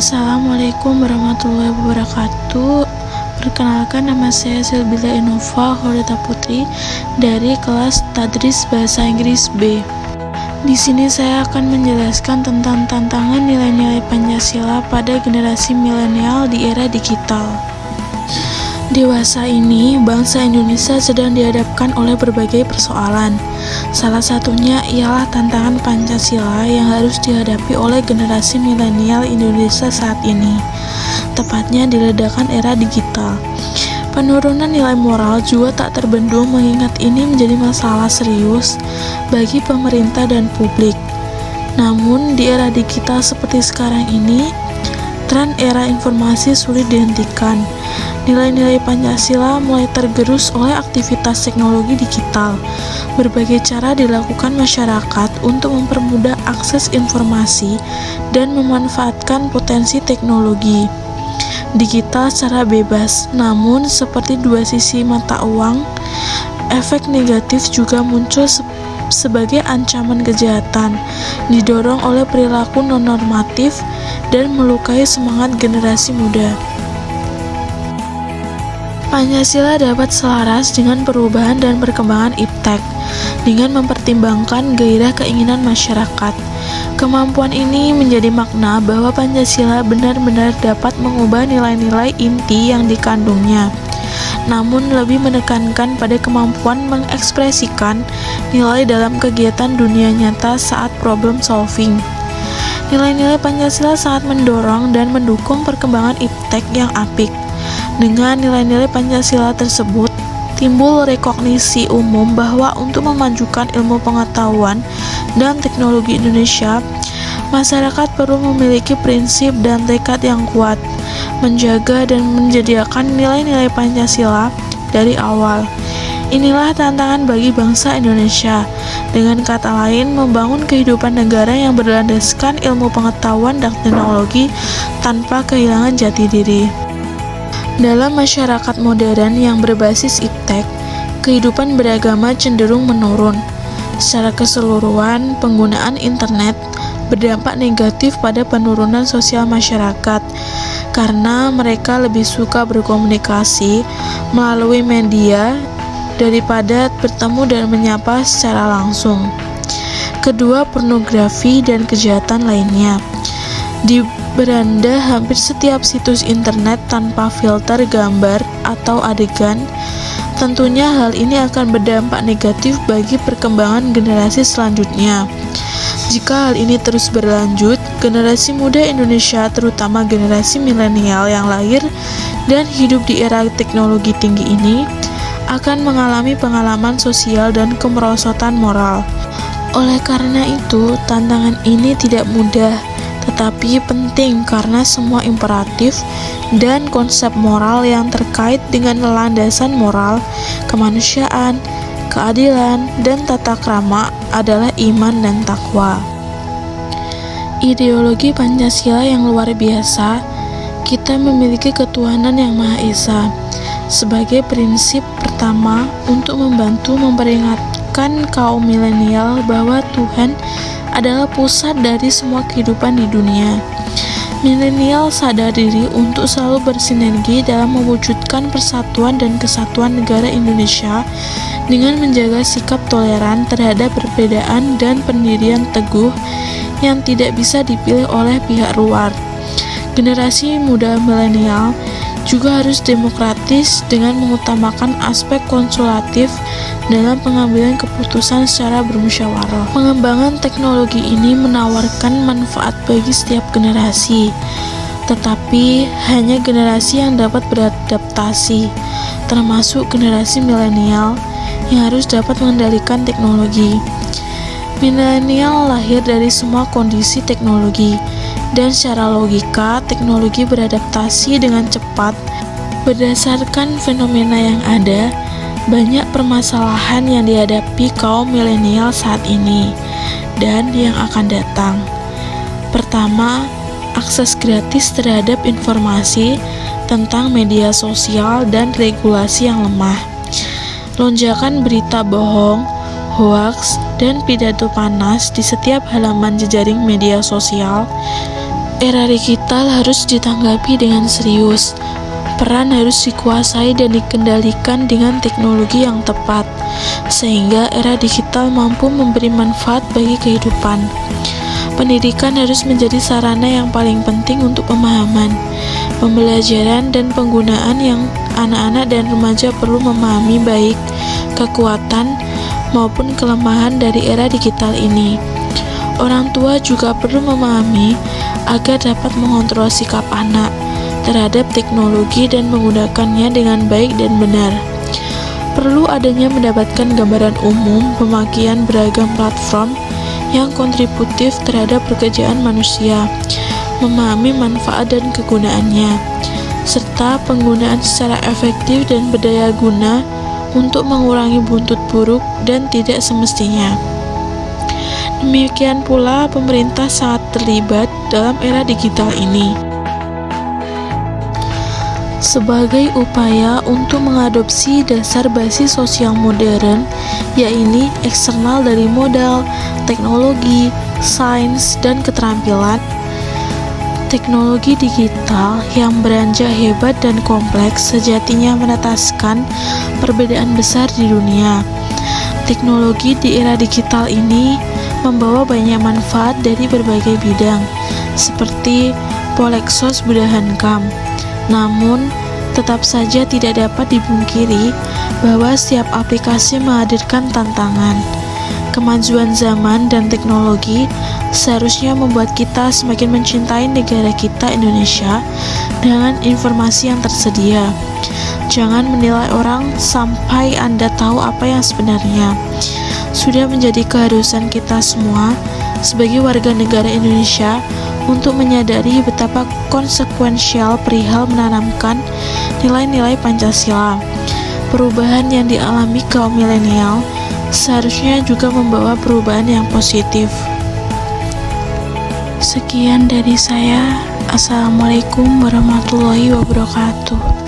Assalamualaikum warahmatullahi wabarakatuh. Perkenalkan, nama saya Silbila Inova Kholita Putri dari kelas Tadris Bahasa Inggris B. Di sini saya akan menjelaskan tentang tantangan nilai-nilai Pancasila pada generasi milenial di era digital. Dewasa ini, bangsa Indonesia sedang dihadapkan oleh berbagai persoalan. Salah satunya ialah tantangan Pancasila yang harus dihadapi oleh generasi milenial Indonesia saat ini, tepatnya di ledakan era digital. Penurunan nilai moral juga tak terbendung, mengingat ini menjadi masalah serius bagi pemerintah dan publik. Namun, di era digital seperti sekarang ini, tren era informasi sulit dihentikan. Nilai-nilai Pancasila mulai tergerus oleh aktivitas teknologi digital. Berbagai cara dilakukan masyarakat untuk mempermudah akses informasi dan memanfaatkan potensi teknologi digital secara bebas. Namun, seperti dua sisi mata uang, efek negatif juga muncul sebagai ancaman kejahatan, didorong oleh perilaku non-normatif dan melukai semangat generasi muda. Pancasila dapat selaras dengan perubahan dan perkembangan iptek dengan mempertimbangkan gairah keinginan masyarakat. Kemampuan ini menjadi makna bahwa Pancasila benar-benar dapat mengubah nilai-nilai inti yang dikandungnya, namun lebih menekankan pada kemampuan mengekspresikan nilai dalam kegiatan dunia nyata saat problem solving. Nilai-nilai Pancasila sangat mendorong dan mendukung perkembangan iptek yang apik. Dengan nilai-nilai Pancasila tersebut, timbul rekognisi umum bahwa untuk memajukan ilmu pengetahuan dan teknologi Indonesia, masyarakat perlu memiliki prinsip dan tekad yang kuat, menjaga dan menjadikan nilai-nilai Pancasila dari awal. Inilah tantangan bagi bangsa Indonesia. Dengan kata lain, membangun kehidupan negara yang berlandaskan ilmu pengetahuan dan teknologi tanpa kehilangan jati diri. Dalam masyarakat modern yang berbasis iptek, kehidupan beragama cenderung menurun. Secara keseluruhan, penggunaan internet berdampak negatif pada penurunan sosial masyarakat karena mereka lebih suka berkomunikasi melalui media daripada bertemu dan menyapa secara langsung. Kedua, pornografi dan kejahatan lainnya. Di beranda hampir setiap situs internet tanpa filter gambar atau adegan. Tentunya hal ini akan berdampak negatif bagi perkembangan generasi selanjutnya. Jika hal ini terus berlanjut, generasi muda Indonesia, terutama generasi milenial yang lahir dan hidup di era teknologi tinggi ini, akan mengalami pengalaman sosial dan kemerosotan moral. Oleh karena itu, tantangan ini tidak mudah, tetapi penting karena semua imperatif dan konsep moral yang terkait dengan landasan moral, kemanusiaan, keadilan, dan tata krama adalah iman dan takwa. Ideologi Pancasila yang luar biasa, kita memiliki ketuhanan yang Maha Esa sebagai prinsip pertama untuk membantu memperingatkan kaum milenial bahwa Tuhan adalah pusat dari semua kehidupan di dunia. Milenial sadar diri untuk selalu bersinergi dalam mewujudkan persatuan dan kesatuan negara Indonesia dengan menjaga sikap toleran terhadap perbedaan dan pendirian teguh yang tidak bisa dipilih oleh pihak luar. Generasi muda milenial juga harus demokratis dengan mengutamakan aspek konsulatif dalam pengambilan keputusan secara bermusyawarah. Pengembangan teknologi ini menawarkan manfaat bagi setiap generasi, tetapi hanya generasi yang dapat beradaptasi, termasuk generasi milenial yang harus dapat mengendalikan teknologi. Milenial lahir dari semua kondisi teknologi, dan secara logika, teknologi beradaptasi dengan cepat. Berdasarkan fenomena yang ada, banyak permasalahan yang dihadapi kaum milenial saat ini dan yang akan datang. Pertama, akses gratis terhadap informasi tentang media sosial dan regulasi yang lemah. Lonjakan berita bohong, hoaks, dan pidato panas di setiap halaman jejaring media sosial Era digital harus ditanggapi dengan serius. Peran harus dikuasai dan dikendalikan dengan teknologi yang tepat, sehingga era digital mampu memberi manfaat bagi kehidupan. Pendidikan harus menjadi sarana yang paling penting untuk pemahaman, pembelajaran, dan penggunaan yang anak-anak dan remaja perlu memahami baik kekuatan maupun kelemahan dari era digital ini. Orang tua juga perlu memahami agar dapat mengontrol sikap anak terhadap teknologi dan menggunakannya dengan baik dan benar. Perlu adanya mendapatkan gambaran umum pemakaian beragam platform yang kontributif terhadap pekerjaan manusia, memahami manfaat dan kegunaannya, serta penggunaan secara efektif dan berdaya guna untuk mengurangi buntut buruk dan tidak semestinya. Demikian pula pemerintah sangat terlibat dalam era digital ini. Sebagai upaya untuk mengadopsi dasar basis sosial modern, yaitu eksternal dari modal, teknologi, sains, dan keterampilan, teknologi digital yang beranjak hebat dan kompleks sejatinya menetaskan perbedaan besar di dunia. Teknologi di era digital ini membawa banyak manfaat dari berbagai bidang, seperti Polexos Budahankam. Namun, tetap saja tidak dapat dipungkiri bahwa setiap aplikasi menghadirkan tantangan. Kemajuan zaman dan teknologi seharusnya membuat kita semakin mencintai negara kita Indonesia dengan informasi yang tersedia. Jangan menilai orang sampai Anda tahu apa yang sebenarnya. Sudah menjadi keharusan kita semua sebagai warga negara Indonesia untuk menyadari betapa konsekuensial perihal menanamkan nilai-nilai Pancasila. Perubahan yang dialami kaum milenial seharusnya juga membawa perubahan yang positif. Sekian dari saya. Assalamualaikum warahmatullahi wabarakatuh.